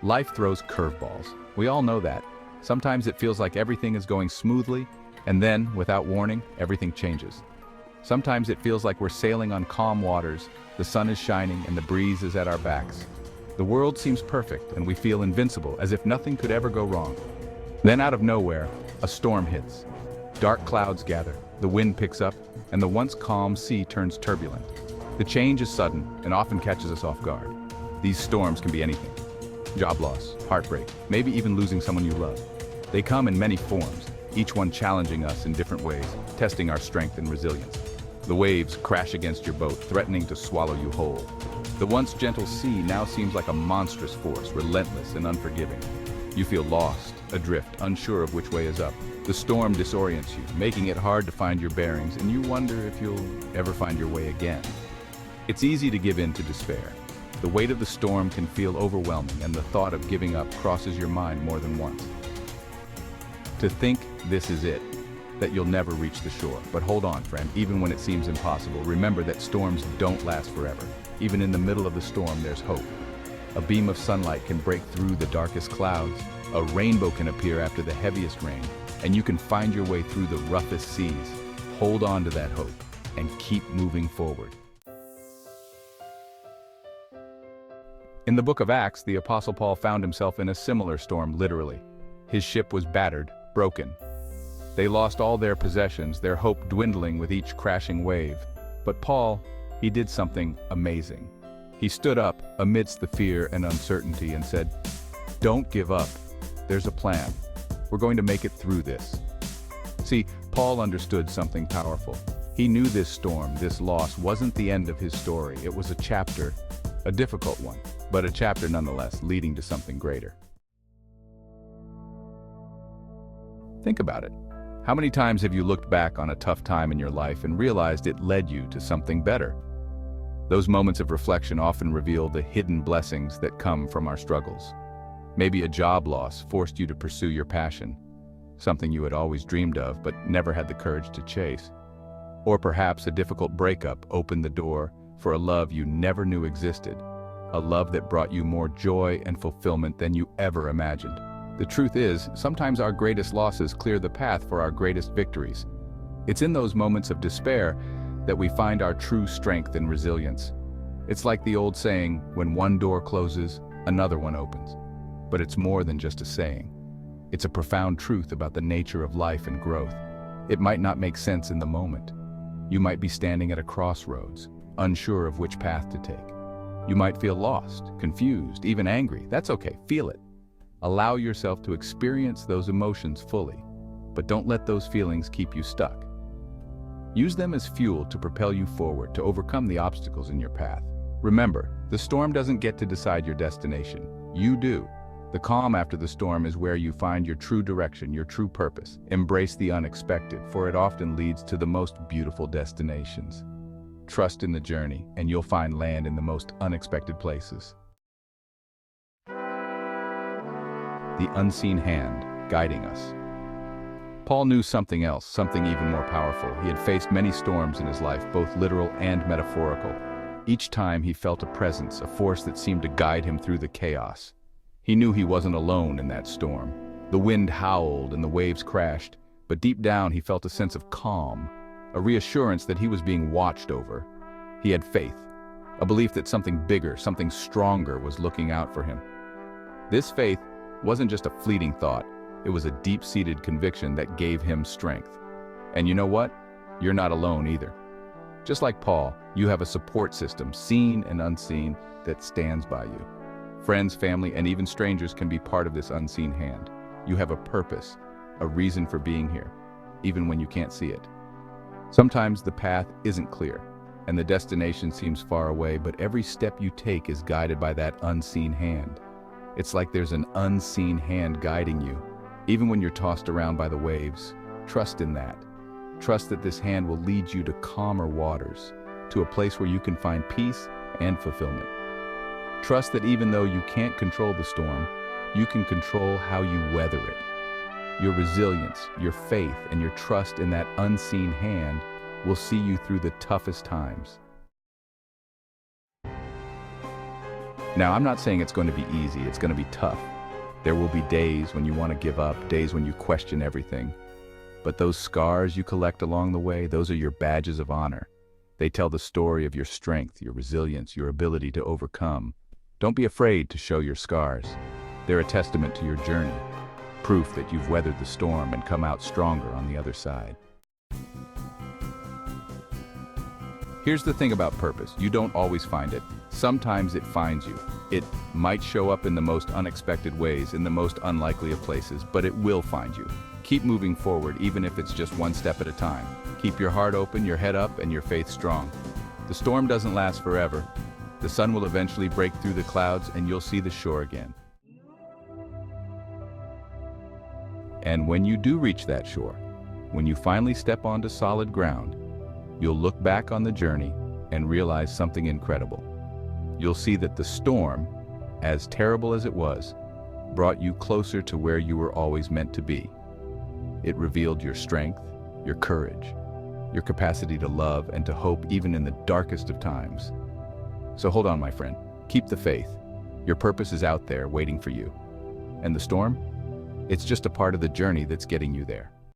Life throws curveballs. We all know that. Sometimes it feels like everything is going smoothly, and then, without warning, everything changes. Sometimes it feels like we're sailing on calm waters, the sun is shining and the breeze is at our backs. The world seems perfect and we feel invincible, as if nothing could ever go wrong. Then out of nowhere, a storm hits. Dark clouds gather, the wind picks up, and the once calm sea turns turbulent. The change is sudden and often catches us off guard. These storms can be anything. Job loss, heartbreak, maybe even losing someone you love. They come in many forms, each one challenging us in different ways, testing our strength and resilience. The waves crash against your boat, threatening to swallow you whole. The once gentle sea now seems like a monstrous force, relentless and unforgiving. You feel lost, adrift, unsure of which way is up. The storm disorients you, making it hard to find your bearings, and you wonder if you'll ever find your way again. It's easy to give in to despair. The weight of the storm can feel overwhelming, and the thought of giving up crosses your mind more than once. To think this is it, that you'll never reach the shore. But hold on, friend, even when it seems impossible, remember that storms don't last forever. Even in the middle of the storm, there's hope. A beam of sunlight can break through the darkest clouds, a rainbow can appear after the heaviest rain, and you can find your way through the roughest seas. Hold on to that hope and keep moving forward. In the book of Acts, the Apostle Paul found himself in a similar storm, literally. His ship was battered, broken. They lost all their possessions, their hope dwindling with each crashing wave. But Paul, he did something amazing. He stood up amidst the fear and uncertainty and said, "Don't give up. There's a plan. We're going to make it through this." See, Paul understood something powerful. He knew this storm, this loss, wasn't the end of his story. It was a chapter, a difficult one, but a chapter nonetheless, leading to something greater. Think about it. How many times have you looked back on a tough time in your life and realized it led you to something better? Those moments of reflection often reveal the hidden blessings that come from our struggles. Maybe a job loss forced you to pursue your passion, something you had always dreamed of but never had the courage to chase. Or perhaps a difficult breakup opened the door for a love you never knew existed, a love that brought you more joy and fulfillment than you ever imagined. The truth is, sometimes our greatest losses clear the path for our greatest victories. It's in those moments of despair that we find our true strength and resilience. It's like the old saying, when one door closes, another one opens. But it's more than just a saying. It's a profound truth about the nature of life and growth. It might not make sense in the moment. You might be standing at a crossroads, unsure of which path to take. You might feel lost, confused, even angry. That's okay, feel it. Allow yourself to experience those emotions fully, but don't let those feelings keep you stuck. Use them as fuel to propel you forward, to overcome the obstacles in your path. Remember, the storm doesn't get to decide your destination. You do. The calm after the storm is where you find your true direction, your true purpose. Embrace the unexpected, for it often leads to the most beautiful destinations. Trust in the journey, and you'll find land in the most unexpected places. The unseen hand guiding us. Paul knew something else, something even more powerful. He had faced many storms in his life, both literal and metaphorical. Each time he felt a presence, a force that seemed to guide him through the chaos. He knew he wasn't alone in that storm. The wind howled and the waves crashed, but deep down he felt a sense of calm, a reassurance that he was being watched over. He had faith, a belief that something bigger, something stronger was looking out for him. This faith wasn't just a fleeting thought, it was a deep-seated conviction that gave him strength. And you know what? You're not alone either. Just like Paul, you have a support system, seen and unseen, that stands by you. Friends, family, and even strangers can be part of this unseen hand. You have a purpose, a reason for being here, even when you can't see it. Sometimes the path isn't clear, and the destination seems far away, but every step you take is guided by that unseen hand. It's like there's an unseen hand guiding you. Even when you're tossed around by the waves, trust in that. Trust that this hand will lead you to calmer waters, to a place where you can find peace and fulfillment. Trust that even though you can't control the storm, you can control how you weather it. Your resilience, your faith, and your trust in that unseen hand will see you through the toughest times. Now, I'm not saying it's going to be easy, it's going to be tough. There will be days when you want to give up, days when you question everything. But those scars you collect along the way, those are your badges of honor. They tell the story of your strength, your resilience, your ability to overcome. Don't be afraid to show your scars. They're a testament to your journey, proof that you've weathered the storm and come out stronger on the other side. Here's the thing about purpose. You don't always find it. Sometimes it finds you. It might show up in the most unexpected ways, in the most unlikely of places, but it will find you. Keep moving forward, even if it's just one step at a time. Keep your heart open, your head up, and your faith strong. The storm doesn't last forever. The sun will eventually break through the clouds, and you'll see the shore again. And when you do reach that shore, when you finally step onto solid ground, you'll look back on the journey and realize something incredible. You'll see that the storm, as terrible as it was, brought you closer to where you were always meant to be. It revealed your strength, your courage, your capacity to love and to hope even in the darkest of times. So hold on, my friend. Keep the faith. Your purpose is out there waiting for you. And the storm? It's just a part of the journey that's getting you there.